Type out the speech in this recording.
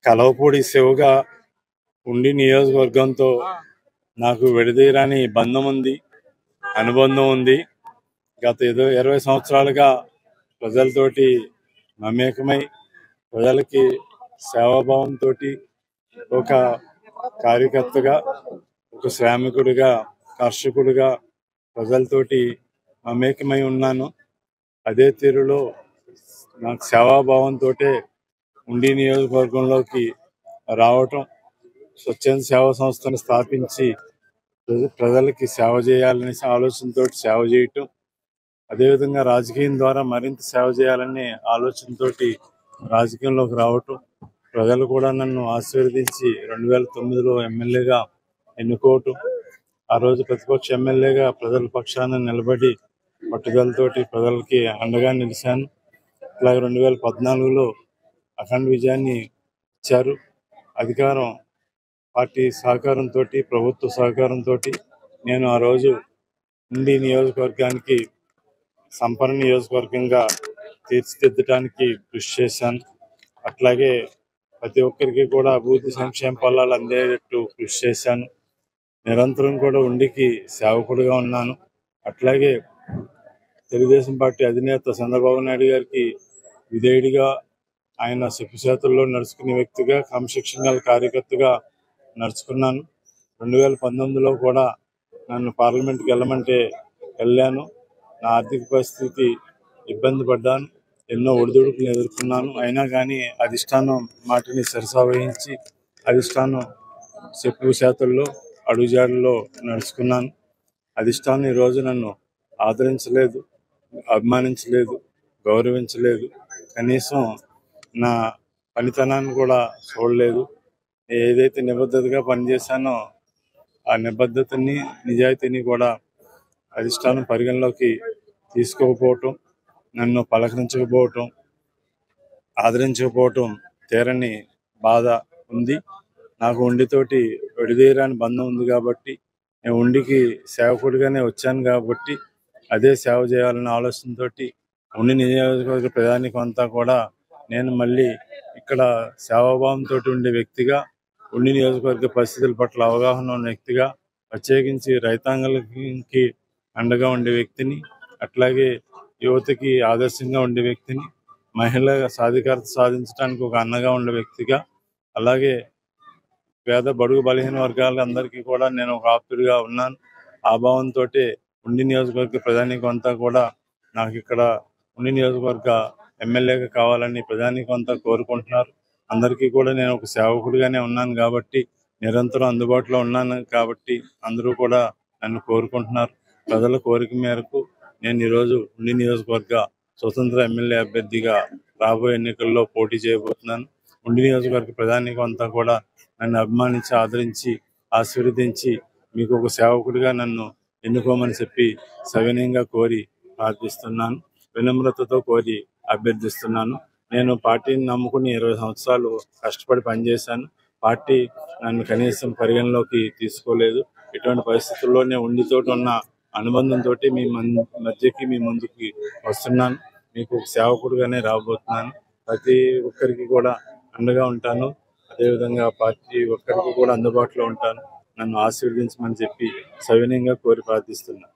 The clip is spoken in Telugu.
కలవపూడి శివగా ఉండి నియోజకవర్గంతో నాకు విడదీయరాని బంధం ఉంది, అనుబంధం ఉంది. గత 20 సంవత్సరాలుగా ప్రజలతోటి మమేకమై ప్రజలకి సేవాభావంతో ఒక కార్యకర్తగా, ఒక శ్రామికుడిగా, కర్షకుడిగా ప్రజలతోటి మమేకమై ఉన్నాను. అదే తీరులో నాకు సేవాభావంతో ఉండి నియోజకవర్గంలోకి రావటం, స్వచ్ఛంద సేవా సంస్థను స్థాపించి ప్రజలకి సేవ చేయాలనే ఆలోచనతో సేవ చేయటం, అదేవిధంగా రాజకీయం ద్వారా మరింత సేవ చేయాలనే ఆలోచనతో రాజకీయంలోకి రావటం, ప్రజలు కూడా నన్ను ఆశీర్వదించి 2009లో ఎమ్మెల్యేగా ఎన్నుకోవటం, ఆ రోజు ప్రతిపక్ష ఎమ్మెల్యేగా ప్రజల పక్షాన నిలబడి పట్టుదలతోటి ప్రజలకి అండగా నిలిచాను. అలాగే 2014లో అఖండ విజయాన్ని ఇచ్చారు. అధికారం పార్టీ సహకారంతో, ప్రభుత్వ సహకారంతో నేను ఆ రోజు ఉండి నియోజకవర్గానికి సంపన్న నియోజకవర్గంగా తీర్చిదిద్దడానికి కృషి చేశాను. అట్లాగే ప్రతి ఒక్కరికి కూడా అభివృద్ధి సంక్షేమ ఫలాలు అందేటట్టు కృషి చేశాను. నిరంతరం కూడా ఉండికి సేవకుడిగా ఉన్నాను. అట్లాగే తెలుగుదేశం పార్టీ అధినేత చంద్రబాబు నాయుడు గారికి విధేయుడిగా, ఆయన చెప్పు నడుచుకునే వ్యక్తిగా, క్రమశిక్షణ గల కార్యకర్తగా నడుచుకున్నాను. 2019లో కూడా నన్ను పార్లమెంట్కి వెళ్ళమంటే వెళ్ళాను. నా ఆర్థిక పరిస్థితి ఇబ్బంది పడ్డాను, ఎన్నో ఒడిదుడుకులు ఎదుర్కొన్నాను. అయినా కానీ అధిష్టానం మాటని శిరసావహించి అధిష్టానం చెప్పు చేతుల్లో అడుగుజాడల్లో నడుచుకున్నాను. అధిష్టానం ఈరోజు నన్ను ఆదరించలేదు, అభిమానించలేదు, గౌరవించలేదు. కనీసం నా పనితనాన్ని కూడా చూడలేదు. ఏదైతే నిబద్ధతగా పనిచేశానో ఆ నిబద్ధతని, నిజాయితీని కూడా అధిష్టానం పరిగణలోకి తీసుకోకపోవటం, నన్ను పలకరించకపోవటం, ఆదరించకపోవటం తీరని బాధ ఉంది. నాకు ఉండితోటి విడదీయరాని బంధం ఉంది కాబట్టి, నేను ఉండికి సేవకుడిగానే వచ్చాను కాబట్టి అదే సేవ చేయాలన్న ఆలోచనతో ఉండి నియోజకవర్గ ప్రజానీకం అంతా కూడా నేను మళ్ళీ ఇక్కడ సేవాభావంతో ఉండే వ్యక్తిగా, ఉండి నియోజకవర్గ పరిస్థితుల పట్ల అవగాహన ఉన్న వ్యక్తిగా, ప్రత్యేకించి రైతాంగాలకి అండగా ఉండే వ్యక్తిని, అట్లాగే యువతకి ఆదర్శంగా ఉండే వ్యక్తిని, మహిళల సాధికారత సాధించడానికి ఒక అన్నగా ఉండే వ్యక్తిగా, అలాగే పేద బడుగు బలహీన వర్గాల అందరికీ కూడా నేను ఒక ఆప్తుడిగా ఉన్నాను. ఆ భావంతో ఉండి నియోజకవర్గ ప్రజానీకం అంతా కూడా నాకు ఇక్కడ ఉండి నియోజకవర్గ ఎమ్మెల్యేగా కావాలని ప్రజానీకం అంతా కోరుకుంటున్నారు. అందరికీ కూడా నేను ఒక సేవకుడిగానే ఉన్నాను కాబట్టి, నిరంతరం అందుబాటులో ఉన్నాను కాబట్టి అందరూ కూడా నన్ను కోరుకుంటున్నారు. ప్రజల కోరిక మేరకు నేను ఈరోజు ఉండి నియోజకవర్గ స్వతంత్ర ఎమ్మెల్యే అభ్యర్థిగా రాబోయే ఎన్నికల్లో పోటీ చేయబోతున్నాను. ఉండి నియోజకవర్గ ప్రజానీకం అంతా కూడా నన్ను అభిమానించి, ఆదరించి, ఆశీర్వదించి మీకు ఒక సేవకుడిగా నన్ను ఎన్నుకోమని చెప్పి సవినయంగా కోరి ప్రార్థిస్తున్నాను. వినమ్రతతో కోరి అభ్యర్థిస్తున్నాను. నేను పార్టీని నమ్ముకుని 20 సంవత్సరాలు కష్టపడి పనిచేశాను. పార్టీ నన్ను కనీసం పరిగణలోకి తీసుకోలేదు. ఇటువంటి పరిస్థితుల్లోనే ఉండితోటి ఉన్న అనుబంధంతో మీ మధ్యకి, మీ ముందుకి వస్తున్నాను. మీకు సేవకుడిగానే రాబోతున్నాను. ప్రతి ఒక్కరికి కూడా అండగా ఉంటాను. అదేవిధంగా పార్టీ ఒక్కరికి కూడా అందుబాటులో ఉంటాను. నన్ను ఆశీర్వదించమని చెప్పి సవినయంగా కోరి ప్రార్థిస్తున్నాను.